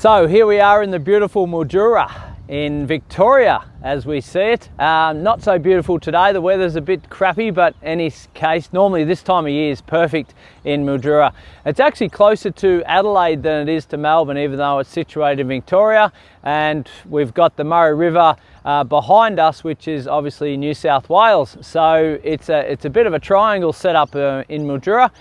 So here we are in the beautiful Mildura in Victoria as we see it. Not so beautiful today, the weather's a bit crappy, but in any case, normally this time of year is perfect in Mildura. It's actually closer to Adelaide than it is to Melbourne, even though it's situated in Victoria, and we've got the Murray River behind us, which is obviously New South Wales. So it's a bit of a triangle set up in Mildura.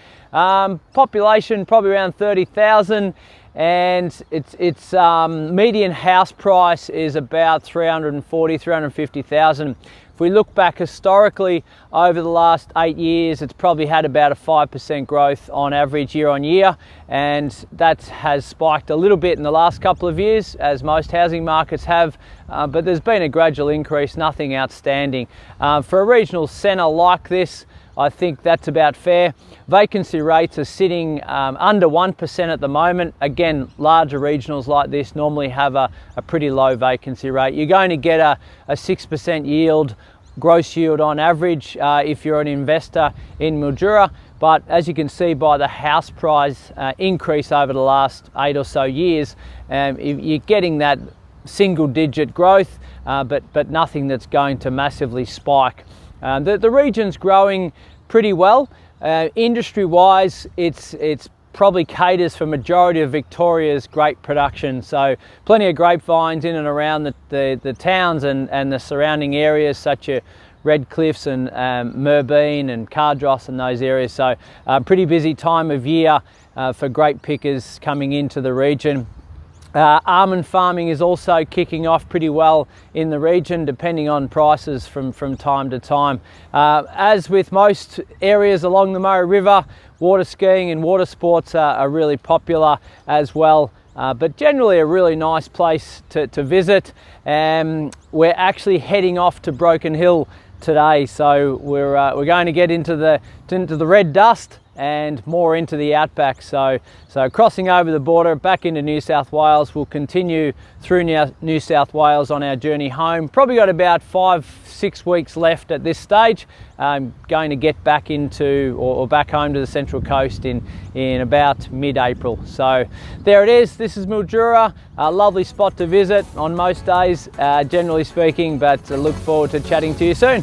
Population probably around 30,000. And its median house price is about 350,000. If we look back historically over the last 8 years, it's probably had about a 5% growth on average year on year, and that has spiked a little bit in the last couple of years, as most housing markets have, but there's been a gradual increase, nothing outstanding. For a regional centre like this, I think that's about fair. Vacancy rates are sitting under 1% at the moment. Again, larger regionals like this normally have a pretty low vacancy rate. You're going to get a 6% yield, gross yield on average if you're an investor in Mildura. But as you can see by the house price increase over the last 8 or so years, you're getting that single digit growth, but nothing that's going to massively spike. The region's growing pretty well. Industry-wise, it's probably caters for majority of Victoria's grape production. So plenty of grapevines in and around the towns and the surrounding areas, such as Redcliffs and Merbeen and Cardross and those areas. So pretty busy time of year for grape pickers coming into the region. Almond farming is also kicking off pretty well in the region, depending on prices from time to time. As with most areas along the Murray River, water skiing and water sports are really popular as well. But generally a really nice place to visit. We're actually heading off to Broken Hill today, so we're going to get into the red dust and more into the outback. So crossing over the border back into New South Wales, we'll continue through New South Wales on our journey home. Probably got about 5-6 weeks left at this stage. Going to get back into or back home to the Central Coast in about mid-April. So there it is. This is Mildura, a lovely spot to visit on most days, generally speaking, but I look forward to chatting to you soon.